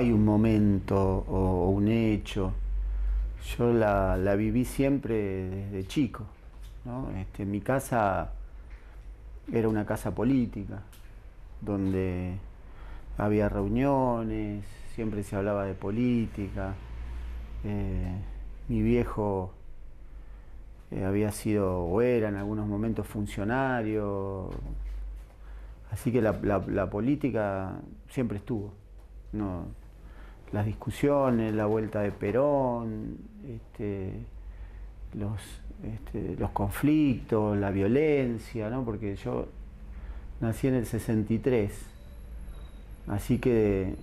hay un momento o un hecho. Yo la viví siempre desde chico, ¿no? Mi casa era una casa política, donde había reuniones, siempre se hablaba de política. Eh, Mi viejo había sido o era en algunos momentos funcionario, así que la política siempre estuvo. No, las discusiones, la vuelta de Perón, los conflictos, la violencia, ¿no? Porque yo nací en el 63, así que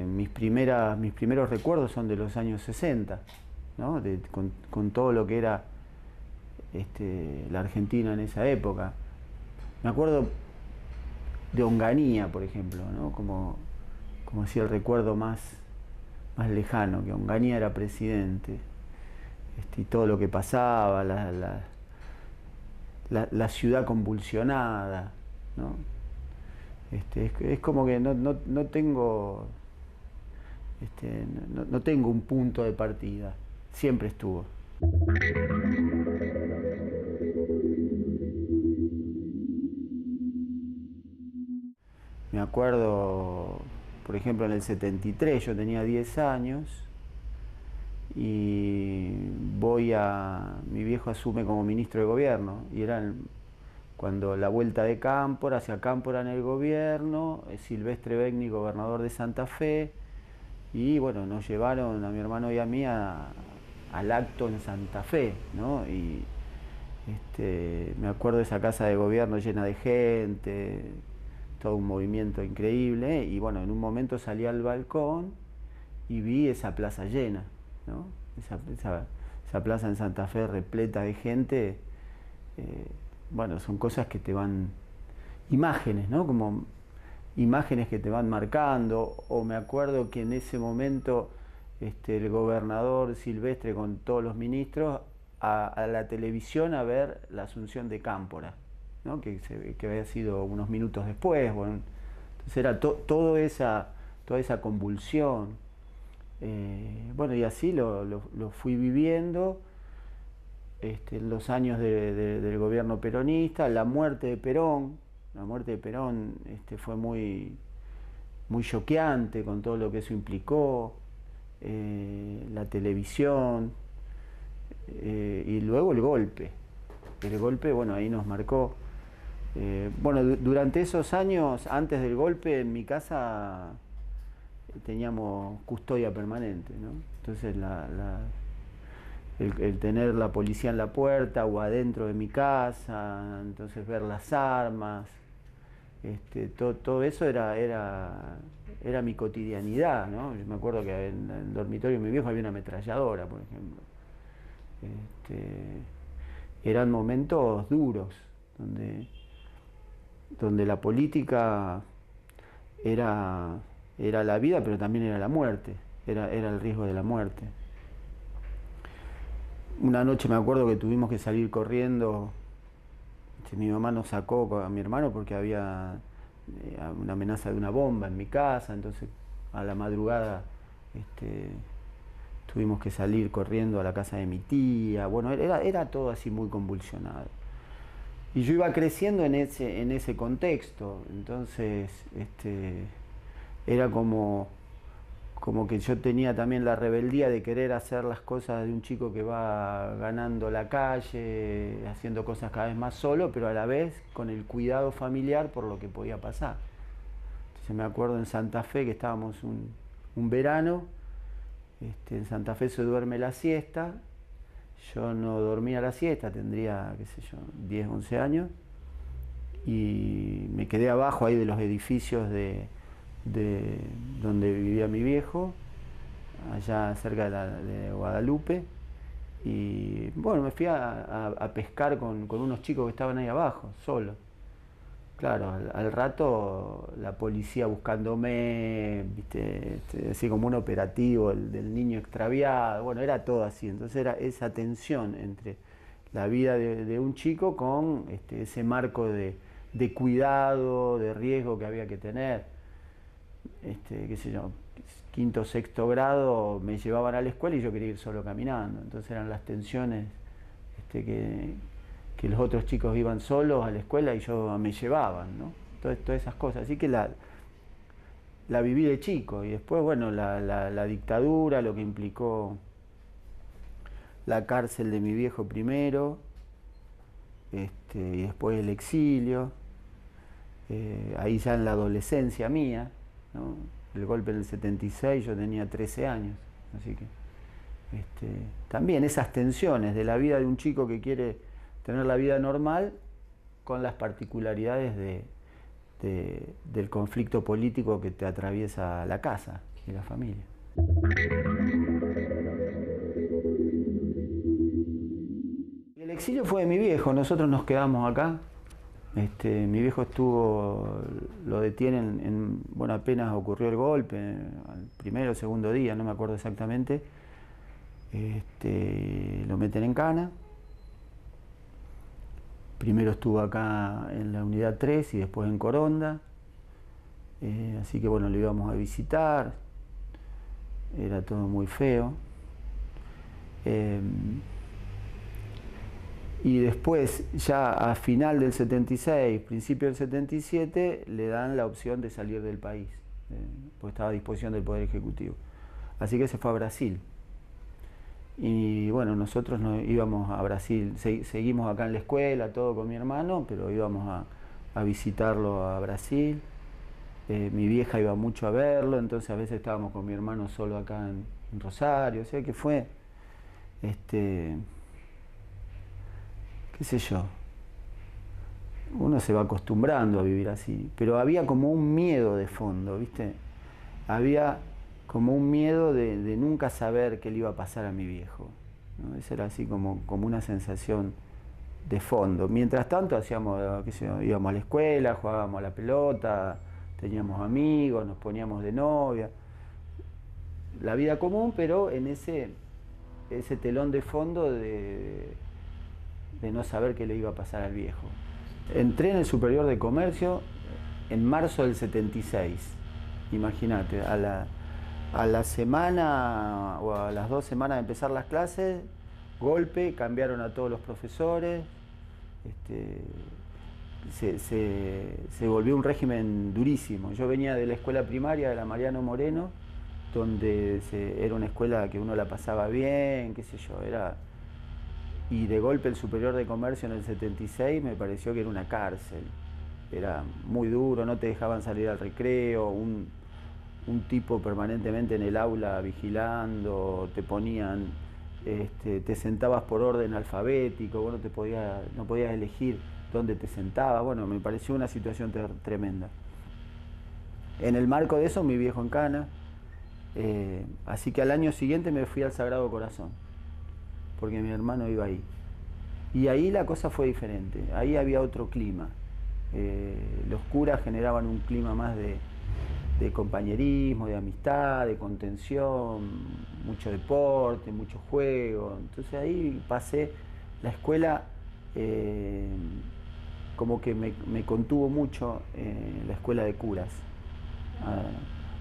mis primeros recuerdos son de los años 60, ¿no? Con todo lo que era la Argentina en esa época. Me acuerdo de Onganía, por ejemplo, ¿no? Como si el recuerdo más lejano, que Onganía era presidente, y todo lo que pasaba, la ciudad convulsionada, ¿no? Es como que no tengo, no tengo un punto de partida, siempre estuvo. Me acuerdo, por ejemplo, en el 73 yo tenía 10 años y mi viejo asume como ministro de gobierno y cuando la vuelta de Cámpora, hacia Cámpora en el gobierno, Silvestre Begni, gobernador de Santa Fe, y bueno, nos llevaron a mi hermano y a mí al acto en Santa Fe, ¿no? Y me acuerdo de esa casa de gobierno llena de gente, todo un movimiento increíble, y bueno, en un momento salí al balcón y vi esa plaza llena, ¿no? Esa plaza en Santa Fe repleta de gente. eh, bueno, son cosas que te van, imágenes, ¿no? Como imágenes que te van marcando, o me acuerdo que en ese momento el gobernador Silvestre con todos los ministros a la televisión a ver la asunción de Cámpora, ¿no? Que había sido unos minutos después. Bueno, entonces era toda esa convulsión. Bueno, y así lo fui viviendo en los años del gobierno peronista, la muerte de Perón fue muy choqueante con todo lo que eso implicó, la televisión, y luego el golpe, bueno, ahí nos marcó. Bueno, durante esos años, antes del golpe, en mi casa teníamos custodia permanente, ¿no? Entonces el tener la policía en la puerta o adentro de mi casa, entonces ver las armas, todo eso era mi cotidianidad, ¿no? Yo me acuerdo que en el dormitorio de mi viejo había una ametralladora, por ejemplo. Eran momentos duros, donde, donde la política era, era la vida, pero también era la muerte, era el riesgo de la muerte. Una noche me acuerdo que tuvimos que salir corriendo. Mi mamá nos sacó a mi hermano porque había una amenaza de una bomba en mi casa, entonces a la madrugada este, tuvimos que salir corriendo a la casa de mi tía. Bueno, era todo así muy convulsionado. Y yo iba creciendo en ese contexto, entonces era como que yo tenía también la rebeldía de querer hacer las cosas de un chico que va ganando la calle, haciendo cosas cada vez más solo, pero a la vez con el cuidado familiar por lo que podía pasar. Entonces me acuerdo en Santa Fe que estábamos un verano, en Santa Fe se duerme la siesta, yo no dormía la siesta, tendría, qué sé yo, 10 11 años, y me quedé abajo ahí de los edificios de donde vivía mi viejo, allá cerca de Guadalupe, y bueno, me fui a pescar con unos chicos que estaban ahí abajo, solo. Claro, al rato la policía buscándome, ¿viste? Así como un operativo del niño extraviado, bueno, era todo así, entonces era esa tensión entre la vida de un chico con ese marco de cuidado, de riesgo que había que tener, qué sé yo, quinto o sexto grado me llevaban a la escuela y yo quería ir solo caminando. Entonces eran las tensiones que los otros chicos iban solos a la escuela y yo me llevaban, ¿no? Todas esas cosas. Así que la viví de chico. Y después, bueno, la dictadura, lo que implicó la cárcel de mi viejo primero, y después el exilio, ahí ya en la adolescencia mía, ¿no? El golpe del 76, yo tenía 13 años, así que también esas tensiones de la vida de un chico que quiere tener la vida normal con las particularidades del conflicto político que te atraviesa la casa y la familia. El exilio fue de mi viejo, nosotros nos quedamos acá. Mi viejo lo detienen, bueno, apenas ocurrió el golpe, al primero o segundo día, no me acuerdo exactamente. Lo meten en cana. Primero estuvo acá en la unidad 3 y después en Coronda. Así que bueno, lo íbamos a visitar. Era todo muy feo. Y después, ya a final del 76, principio del 77, le dan la opción de salir del país, porque estaba a disposición del Poder Ejecutivo. Así que se fue a Brasil. Y bueno, nosotros no íbamos a Brasil, seguimos acá en la escuela, todo con mi hermano, pero íbamos a visitarlo a Brasil. Mi vieja iba mucho a verlo, entonces a veces estábamos con mi hermano solo acá en Rosario, o sea que fue, qué sé yo, uno se va acostumbrando a vivir así, pero había como un miedo de fondo, ¿viste? Había como un miedo de nunca saber qué le iba a pasar a mi viejo, ¿no? Esa era así como una sensación de fondo. Mientras tanto hacíamos, qué sé yo, íbamos a la escuela, jugábamos a la pelota, teníamos amigos, nos poníamos de novia. La vida común, pero en ese telón de fondo de no saber qué le iba a pasar al viejo. Entré en el Superior de Comercio en marzo del 76. Imagínate, a la semana o a las 2 semanas de empezar las clases, golpe, cambiaron a todos los profesores, se volvió un régimen durísimo. Yo venía de la escuela primaria de la Mariano Moreno, donde era una escuela que uno la pasaba bien, qué sé yo, y de golpe el Superior de Comercio en el 76 me pareció que era una cárcel. Era muy duro, no te dejaban salir al recreo, un tipo permanentemente en el aula vigilando, te ponían, te sentabas por orden alfabético, vos no podías elegir dónde te sentabas. Bueno, me pareció una situación tremenda. En el marco de eso, mi viejo en cana, así que al año siguiente me fui al Sagrado Corazón, porque mi hermano iba ahí. Y ahí la cosa fue diferente, ahí había otro clima. Los curas generaban un clima más de compañerismo, de amistad, de contención, mucho deporte, mucho juego. Entonces ahí pasé, la escuela como que me contuvo mucho, la escuela de curas,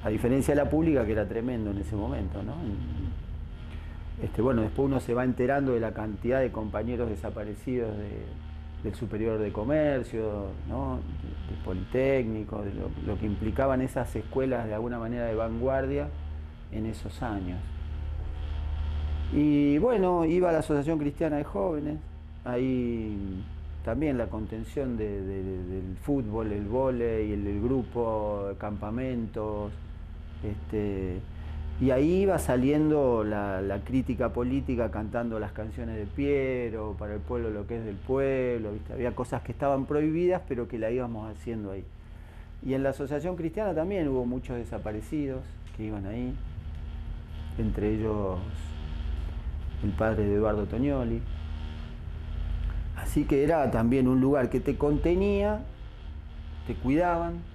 a diferencia de la pública, que era tremendo en ese momento, ¿no? Bueno, después uno se va enterando de la cantidad de compañeros desaparecidos del Superior de Comercio, ¿no? Del Politécnico, de lo que implicaban esas escuelas de alguna manera de vanguardia en esos años. Y bueno, iba a la Asociación Cristiana de Jóvenes, ahí también la contención del fútbol, el vóley, el grupo, campamentos, y ahí iba saliendo la crítica política, cantando las canciones de Piero, para el pueblo lo que es del pueblo, ¿viste? Había cosas que estaban prohibidas, pero que la íbamos haciendo ahí. Y en la Asociación Cristiana también hubo muchos desaparecidos que iban ahí, entre ellos el padre de Eduardo Tognoli. Así que era también un lugar que te contenía, te cuidaban,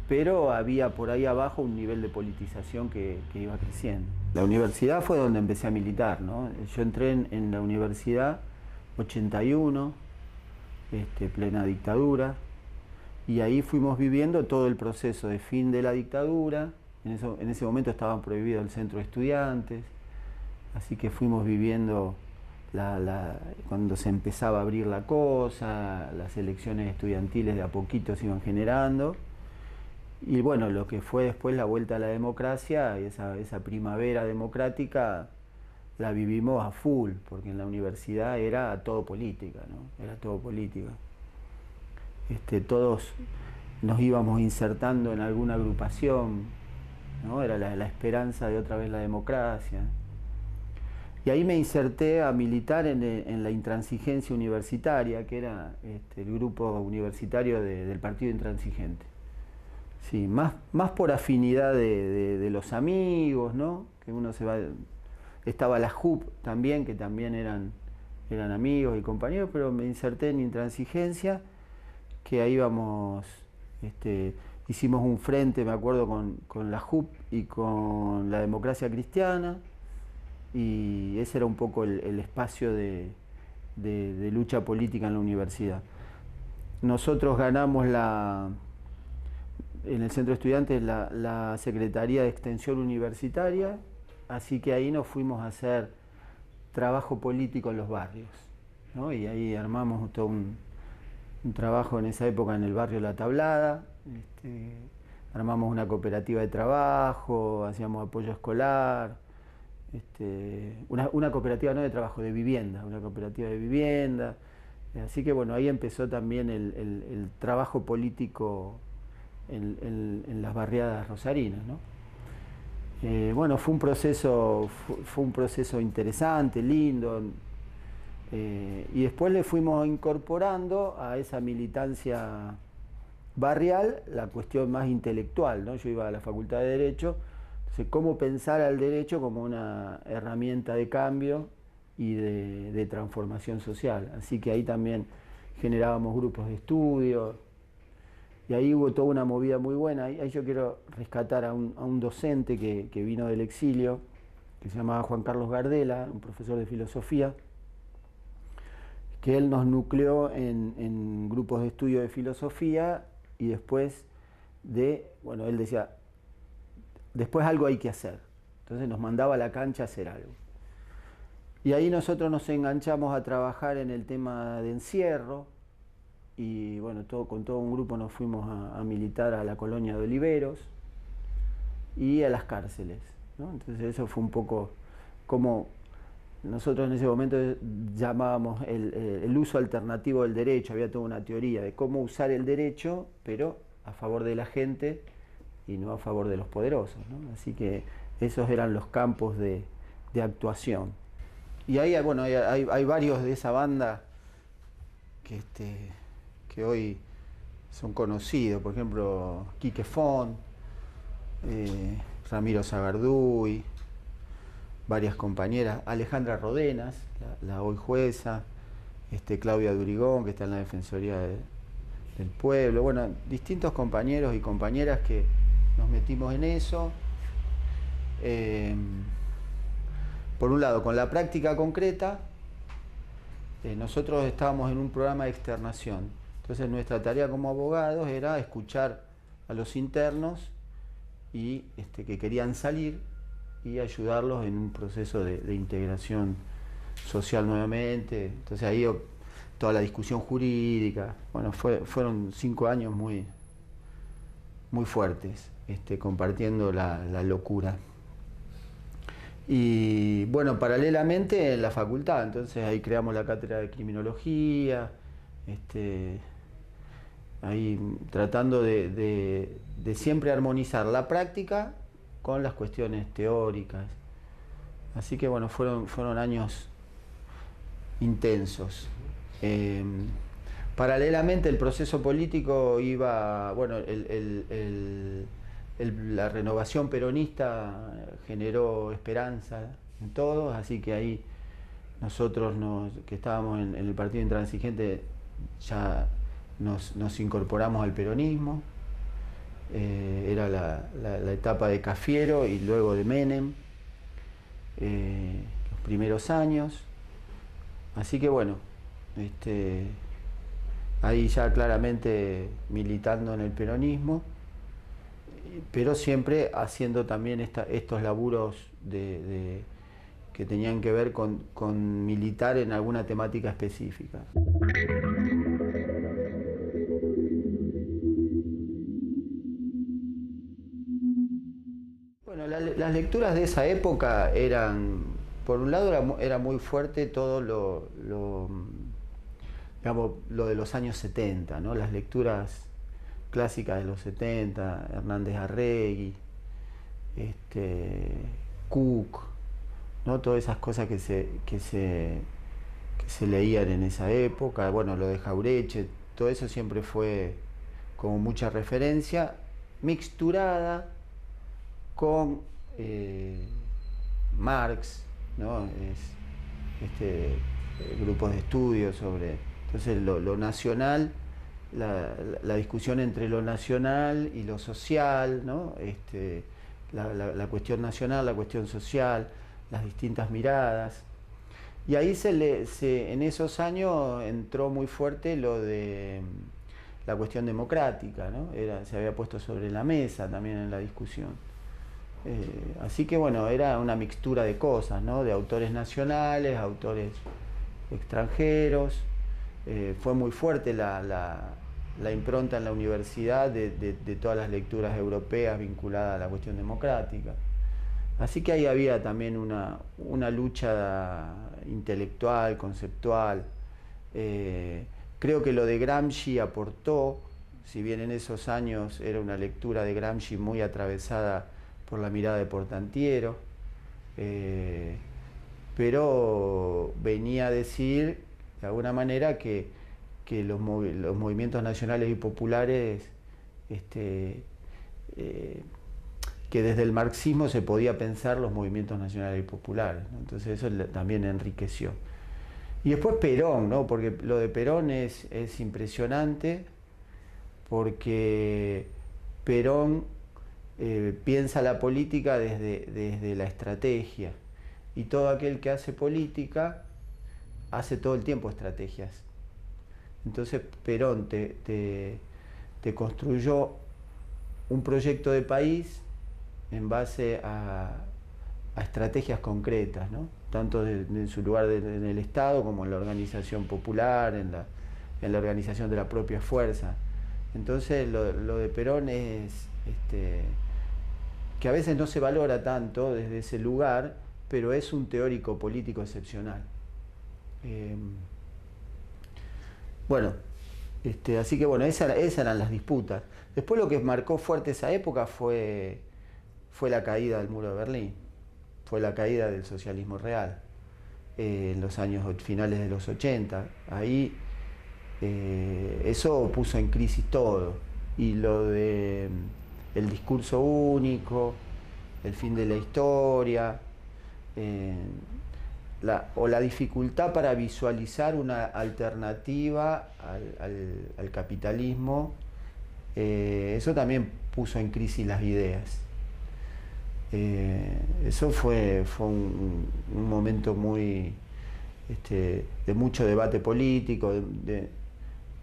pero había por ahí abajo un nivel de politización que iba creciendo. La universidad fue donde empecé a militar, ¿no? Yo entré en la universidad 81, plena dictadura, y ahí fuimos viviendo todo el proceso de fin de la dictadura, en ese momento estaba prohibido el centro de estudiantes, así que fuimos viviendo cuando se empezaba a abrir la cosa, las elecciones estudiantiles de a poquito se iban generando. Y bueno, lo que fue después la vuelta a la democracia, esa primavera democrática, la vivimos a full, porque en la universidad era todo política, ¿no? Era todo política. Todos nos íbamos insertando en alguna agrupación, ¿no? Era la esperanza de otra vez la democracia. Y ahí me inserté a militar en la Intransigencia Universitaria, que era el grupo universitario del Partido Intransigente. Sí, más por afinidad de los amigos, ¿no? Que uno se va. Estaba la JUP también, que también eran amigos y compañeros, pero me inserté en Intransigencia, que ahí hicimos un frente, me acuerdo, con la JUP y con la Democracia Cristiana, y ese era un poco el espacio de lucha política en la universidad. Nosotros ganamos en el Centro de Estudiantes la Secretaría de Extensión Universitaria, así que ahí nos fuimos a hacer trabajo político en los barrios, ¿no? Y ahí armamos todo un trabajo en esa época en el barrio La Tablada, armamos una cooperativa de trabajo, hacíamos apoyo escolar, una cooperativa no de trabajo, de vivienda, una cooperativa de vivienda. Así que bueno, ahí empezó también el trabajo político en las barriadas rosarinas, ¿no? Bueno, fue un proceso interesante, lindo, y después le fuimos incorporando a esa militancia barrial la cuestión más intelectual, ¿no? Yo iba a la Facultad de Derecho, entonces cómo pensar al derecho como una herramienta de cambio y de transformación social. Así que ahí también generábamos grupos de estudio, y ahí hubo toda una movida muy buena. Ahí yo quiero rescatar a un docente que vino del exilio, que se llamaba Juan Carlos Gardela, un profesor de filosofía, que él nos nucleó en grupos de estudio de filosofía, y después bueno, él decía, después algo hay que hacer. Entonces nos mandaba a la cancha a hacer algo. Y ahí nosotros nos enganchamos a trabajar en el tema de encierro, y bueno, con todo un grupo nos fuimos a militar a la colonia de Oliveros y a las cárceles, ¿no? Entonces eso fue un poco como nosotros en ese momento llamábamos el uso alternativo del derecho. Había toda una teoría de cómo usar el derecho, pero a favor de la gente y no a favor de los poderosos, ¿no? Así que esos eran los campos de actuación. Y ahí, bueno, hay varios de esa banda que hoy son conocidos, por ejemplo, Quique Font, Ramiro Zagarduy, varias compañeras, Alejandra Rodenas, la hoy jueza, Claudia Durigón, que está en la Defensoría del Pueblo, bueno, distintos compañeros y compañeras que nos metimos en eso. Por un lado, con la práctica concreta, nosotros estábamos en un programa de externación. Entonces nuestra tarea como abogados era escuchar a los internos y que querían salir, y ayudarlos en un proceso de integración social nuevamente. Entonces ahí toda la discusión jurídica, bueno, fueron 5 años muy fuertes, compartiendo la locura. Y bueno, paralelamente en la facultad, entonces ahí creamos la cátedra de criminología, ahí tratando de siempre armonizar la práctica con las cuestiones teóricas. Así que bueno, fueron años intensos. Paralelamente el proceso político iba, bueno, la renovación peronista generó esperanza en todos, así que ahí nosotros que estábamos en el Partido Intransigente ya nos incorporamos al peronismo. Era la etapa de Cafiero y luego de Menem, los primeros años. Así que bueno, ahí ya claramente militando en el peronismo. pero siempre haciendo también estos laburos que tenían que ver con militar en alguna temática específica. Bueno, las lecturas de esa época eran, por un lado era muy fuerte todo digamos, lo de los años 70, ¿no? Las lecturas clásicas de los 70, Hernández Arregui, Cook, ¿no? Todas esas cosas que se leían en esa época, bueno, lo de Jaureche, todo eso siempre fue como mucha referencia, mixturada con Marx, ¿no? Grupos de estudio sobre, entonces lo nacional, la discusión entre lo nacional y lo social, ¿no? La cuestión nacional, la cuestión social, las distintas miradas. Y ahí en esos años entró muy fuerte lo de la cuestión democrática, ¿no? Se había puesto sobre la mesa también en la discusión. Así que bueno, era una mixtura de cosas, ¿no? De autores nacionales, autores extranjeros. Fue muy fuerte la impronta en la universidad de todas las lecturas europeas vinculadas a la cuestión democrática. Así que ahí había también una lucha intelectual, conceptual. Creo que lo de Gramsci aportó, si bien en esos años era una lectura de Gramsci muy atravesada por la mirada de Portantiero, pero venía a decir de alguna manera que los movimientos nacionales y populares, que desde el marxismo se podía pensar los movimientos nacionales y populares, ¿no? Entonces eso también enriqueció. Y después Perón, ¿no? Porque lo de Perón es impresionante, porque Perón piensa la política desde la estrategia, y todo aquel que hace política hace todo el tiempo estrategias. Entonces Perón te construyó un proyecto de país en base a estrategias concretas, ¿no? Tanto en su lugar en el Estado como en la organización popular, en la organización de la propia fuerza. Entonces lo de Perón es que a veces no se valora tanto desde ese lugar, pero es un teórico político excepcional. Bueno, así que bueno, esas eran las disputas. Después lo que marcó fuerte esa época fue la caída del muro de Berlín, fue la caída del socialismo real en los años finales de los 80. Ahí eso puso en crisis todo, y lo de el discurso único, el fin de la historia, la dificultad para visualizar una alternativa al capitalismo, eso también puso en crisis las ideas. Eso fue un momento muy de mucho debate político,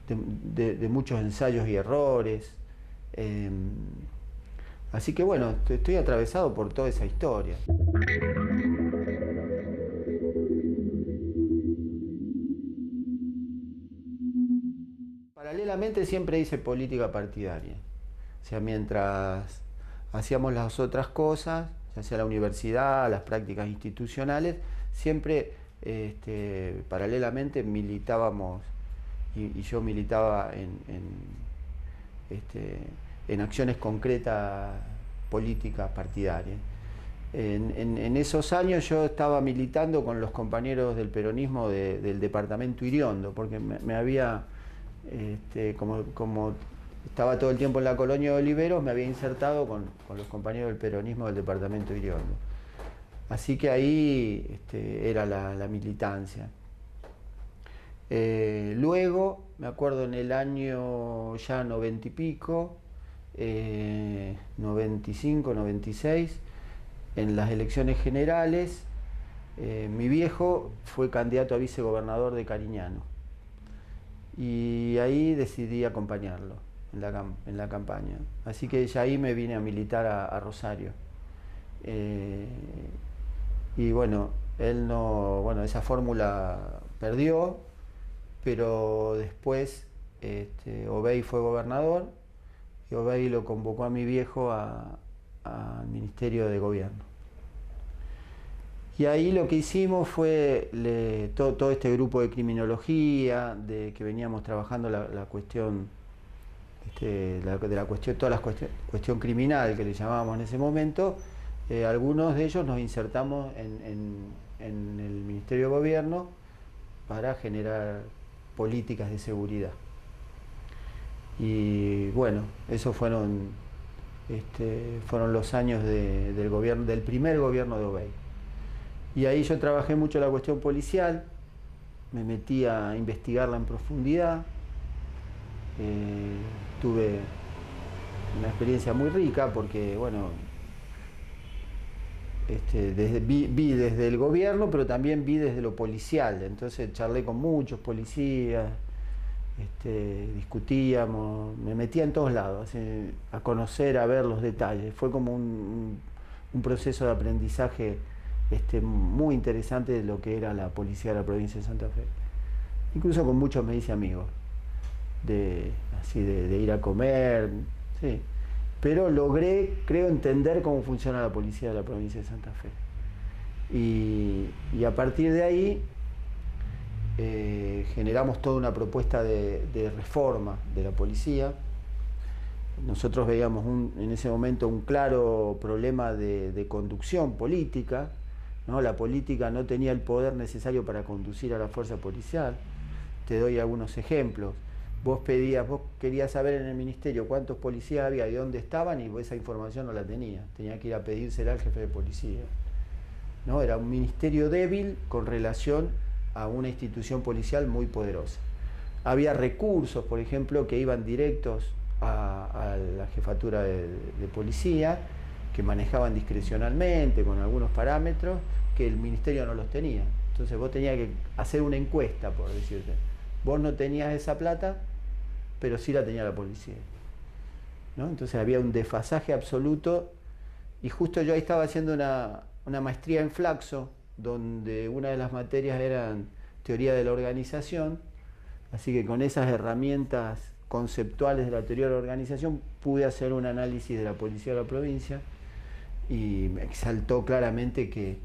de muchos ensayos y errores. Así que bueno, estoy atravesado por toda esa historia. Paralelamente siempre hice política partidaria. O sea, mientras hacíamos las otras cosas, ya sea la universidad, las prácticas institucionales, siempre paralelamente militábamos, y yo militaba en acciones concretas políticas partidarias. En esos años yo estaba militando con los compañeros del peronismo del departamento Iriondo, porque me había, como estaba todo el tiempo en la colonia de Oliveros, me había insertado con los compañeros del peronismo del departamento Iriondo. Así que ahí era la militancia. Luego, me acuerdo en el año ya 90 y pico, 95, 96, en las elecciones generales, mi viejo fue candidato a vicegobernador de Cariñano. Y ahí decidí acompañarlo. en la campaña. Así que ya ahí me vine a militar a Rosario. Y bueno, él no, bueno, esa fórmula perdió, pero después Obey fue gobernador y Obey lo convocó a mi viejo al Ministerio de Gobierno. Y ahí lo que hicimos fue todo este grupo de criminología, de que veníamos trabajando la cuestión, toda la cuestión criminal que le llamábamos en ese momento. Algunos de ellos nos insertamos en el Ministerio de Gobierno para generar políticas de seguridad. Y bueno, esos fueron los años del primer gobierno de Obey. Y ahí yo trabajé mucho la cuestión policial, me metí a investigarla en profundidad, tuve una experiencia muy rica porque, bueno, vi desde el gobierno, pero también vi desde lo policial. Entonces charlé con muchos policías, discutíamos, me metía en todos lados, a conocer, a ver los detalles. Fue como un proceso de aprendizaje muy interesante de lo que era la policía de la provincia de Santa Fe. Incluso con muchos me hice amigos, de ir a comer, sí. Pero logré, creo, entender cómo funciona la policía de la provincia de Santa Fe. Y a partir de ahí generamos toda una propuesta de reforma de la policía. Nosotros veíamos en ese momento un claro problema de conducción política, ¿no? La política no tenía el poder necesario para conducir a la fuerza policial. Te doy algunos ejemplos. Vos querías saber en el ministerio cuántos policías había y dónde estaban, y esa información no la tenía. Tenía que ir a pedírsela al jefe de policía, ¿no? Era un ministerio débil con relación a una institución policial muy poderosa. Había recursos, por ejemplo, que iban directos a la jefatura de policía, que manejaban discrecionalmente con algunos parámetros que el ministerio no los tenía. Entonces vos tenías que hacer una encuesta, por decirte. Vos no tenías esa plata, pero sí la tenía la policía, ¿no? Entonces había un desfasaje absoluto, y justo yo ahí estaba haciendo una maestría en Flaxo, donde una de las materias eran teoría de la organización, así que con esas herramientas conceptuales de la teoría de la organización pude hacer un análisis de la policía de la provincia, y me exaltó claramente que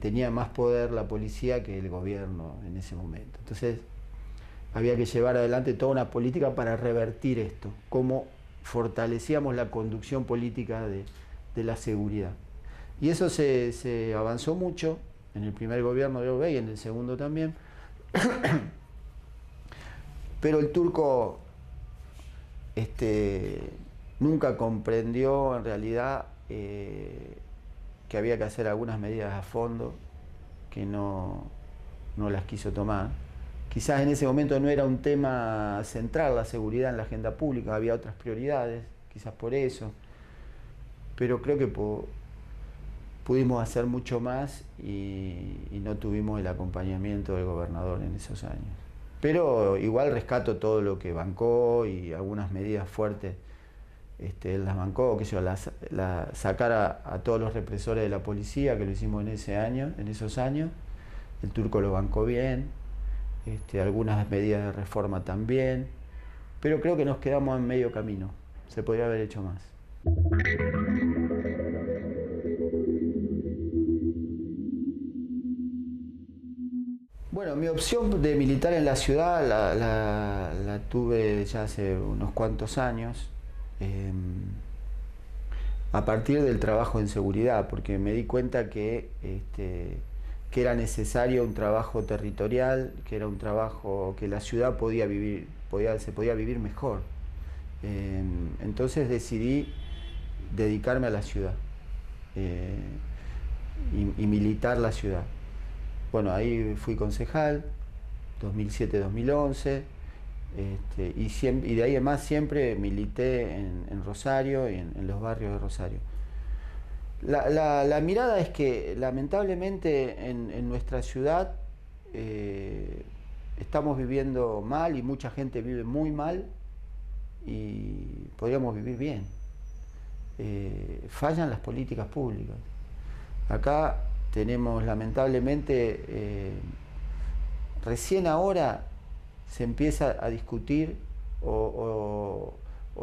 tenía más poder la policía que el gobierno en ese momento. Entonces había que llevar adelante toda una política para revertir esto, cómo fortalecíamos la conducción política de la seguridad. Y eso se avanzó mucho en el primer gobierno de Obey y en el segundo también. Pero el turco nunca comprendió en realidad que había que hacer algunas medidas a fondo, que no las quiso tomar. Quizás en ese momento no era un tema central la seguridad en la agenda pública, había otras prioridades, quizás por eso, pero creo que pudimos hacer mucho más y no tuvimos el acompañamiento del gobernador en esos años. Pero igual rescato todo lo que bancó, y algunas medidas fuertes él las bancó, sacar a todos los represores de la policía, que lo hicimos en esos años. El turco lo bancó bien, algunas medidas de reforma también, pero creo que nos quedamos en medio camino, se podría haber hecho más. Bueno, mi opción de militar en la ciudad la tuve ya hace unos cuantos años, a partir del trabajo en seguridad, porque me di cuenta que era necesario un trabajo territorial, que era un trabajo que la ciudad se podía vivir mejor. Entonces decidí dedicarme a la ciudad y militar la ciudad. Bueno, ahí fui concejal, 2007-2011, y de ahí en más siempre milité en Rosario y en los barrios de Rosario. La mirada es que lamentablemente en nuestra ciudad estamos viviendo mal, y mucha gente vive muy mal, y podríamos vivir bien. Fallan las políticas públicas. Acá tenemos lamentablemente, recién ahora se empieza a discutir o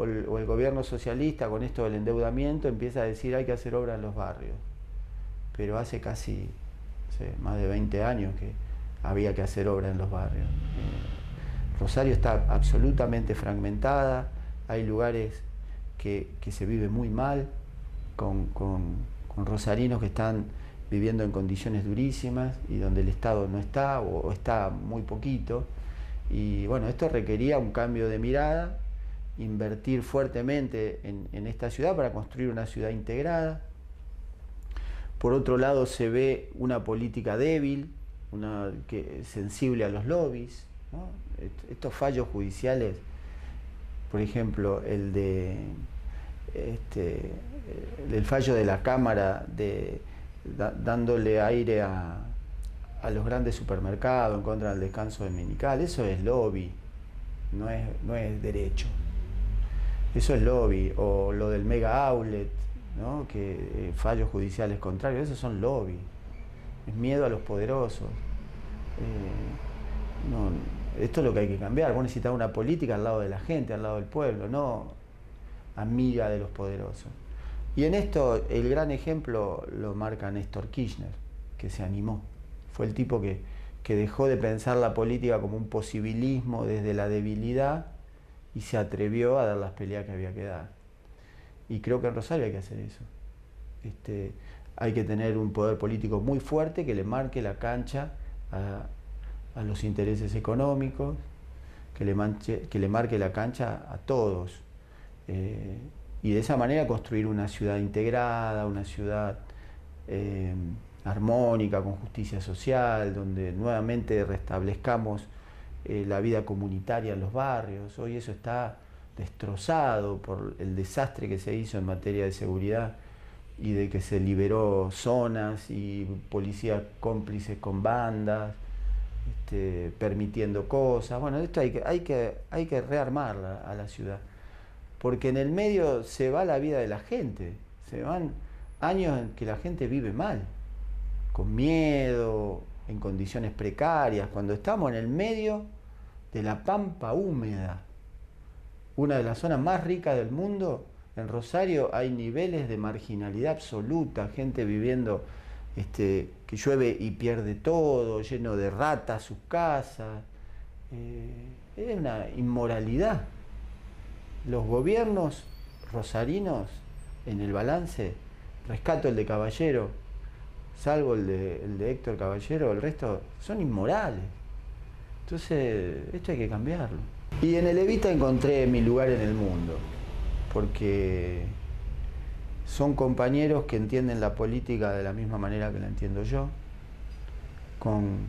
el gobierno socialista con esto del endeudamiento empieza a decir hay que hacer obras en los barrios, pero hace casi más de 20 años que había que hacer obras en los barrios. Rosario está absolutamente fragmentada, hay lugares que se vive muy mal, con rosarinos que están viviendo en condiciones durísimas y donde el Estado no está o está muy poquito. Y bueno, esto requería un cambio de mirada, invertir fuertemente en esta ciudad para construir una ciudad integrada. Por otro lado se ve una política débil, sensible a los lobbies, ¿no? Estos fallos judiciales, por ejemplo, el fallo de la Cámara dándole aire a los grandes supermercados en contra del descanso dominical, eso es lobby, no es derecho. Eso es lobby. O lo del mega outlet, ¿no? Fallos judiciales contrarios, esos son lobby. Es miedo a los poderosos. Esto es lo que hay que cambiar. Vos necesitas una política al lado de la gente, al lado del pueblo, no amiga de los poderosos. Y en esto el gran ejemplo lo marca Néstor Kirchner, que se animó. Fue el tipo que dejó de pensar la política como un posibilismo desde la debilidad y se atrevió a dar las peleas que había que dar. Y creo que en Rosario hay que hacer eso. Hay que tener un poder político muy fuerte que le marque la cancha a los intereses económicos, que le marque la cancha a todos. Y de esa manera construir una ciudad integrada, una ciudad armónica, con justicia social, donde nuevamente restablezcamos la vida comunitaria en los barrios. Hoy eso está destrozado por el desastre que se hizo en materia de seguridad y de que se liberó zonas y policías cómplices con bandas, permitiendo cosas. Bueno, esto hay que rearmarla a la ciudad, porque en el medio se va la vida de la gente, se van años en que la gente vive mal, con miedo, en condiciones precarias, cuando estamos en el medio de la pampa húmeda, una de las zonas más ricas del mundo. En Rosario hay niveles de marginalidad absoluta, gente viviendo que llueve y pierde todo, lleno de ratas sus casas. Es una inmoralidad. Los gobiernos rosarinos, en el balance, rescato el de Caballero, salvo el de Héctor Caballero, el resto son inmorales. Entonces, esto hay que cambiarlo. Y en el Evita encontré mi lugar en el mundo, porque son compañeros que entienden la política de la misma manera que la entiendo yo, con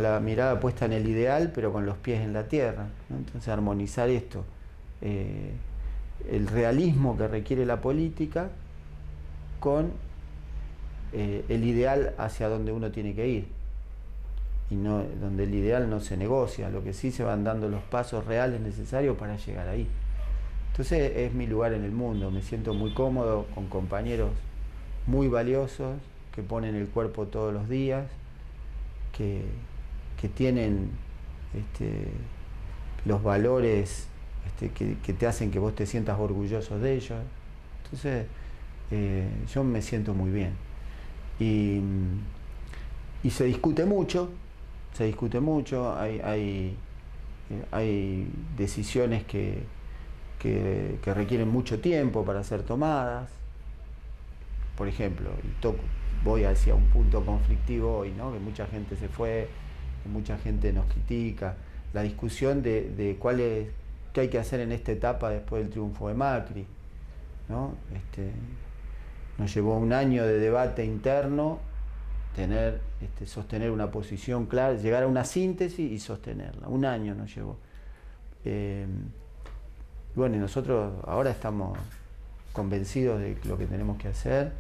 la mirada puesta en el ideal, pero con los pies en la tierra, ¿no? Entonces, armonizar esto, el realismo que requiere la política con el ideal hacia donde uno tiene que ir, y no donde el ideal no se negocia, lo que sí se van dando los pasos reales necesarios para llegar ahí. Entonces es mi lugar en el mundo, me siento muy cómodo con compañeros muy valiosos que ponen el cuerpo todos los días, que tienen los valores que te hacen que vos te sientas orgulloso de ellos. Entonces yo me siento muy bien. Y se discute mucho, hay decisiones que requieren mucho tiempo para ser tomadas. Por ejemplo, voy hacia un punto conflictivo hoy, ¿no? Que mucha gente se fue, que mucha gente nos critica, la discusión de qué hay que hacer en esta etapa después del triunfo de Macri, ¿no? Nos llevó un año de debate interno, sostener una posición clara, llegar a una síntesis y sostenerla. Un año nos llevó. Bueno, y nosotros ahora estamos convencidos de lo que tenemos que hacer,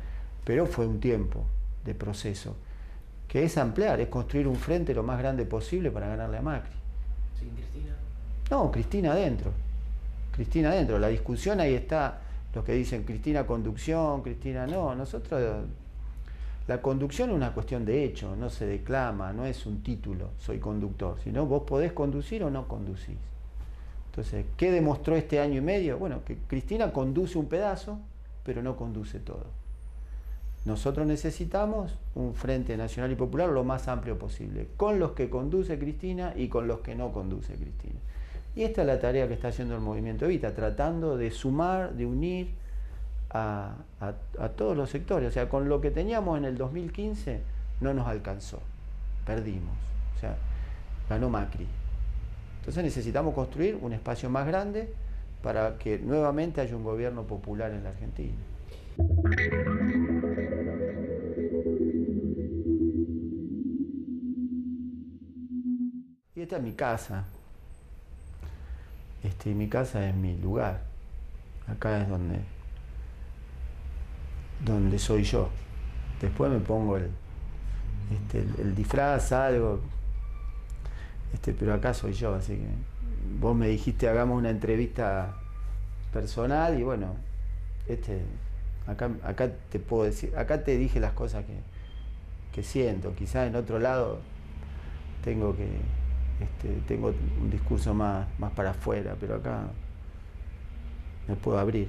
pero fue un tiempo de proceso, que es ampliar, es construir un frente lo más grande posible para ganarle a Macri. ¿Sin Cristina? No, Cristina adentro. Cristina adentro. La discusión ahí está, los que dicen Cristina conducción, Cristina no. Nosotros, la conducción es una cuestión de hecho, no se declama, no es un título, soy conductor, sino vos podés conducir o no conducís. Entonces, ¿qué demostró este año y medio? Bueno, que Cristina conduce un pedazo, pero no conduce todo. Nosotros necesitamos un Frente Nacional y Popular lo más amplio posible, con los que conduce Cristina y con los que no conduce Cristina. Y esta es la tarea que está haciendo el Movimiento Evita, tratando de sumar, de unir a todos los sectores. O sea, con lo que teníamos en el 2015 no nos alcanzó, perdimos, o sea, ganó Macri. Entonces necesitamos construir un espacio más grande para que nuevamente haya un gobierno popular en la Argentina. Y esta es mi casa. Mi casa es mi lugar. Acá es donde soy yo. Después me pongo el disfraz, algo. Pero acá soy yo, así que vos me dijiste hagamos una entrevista personal y bueno, acá te puedo decir, acá te dije las cosas que siento. Quizás en otro lado tengo un discurso más para afuera, pero acá me puedo abrir.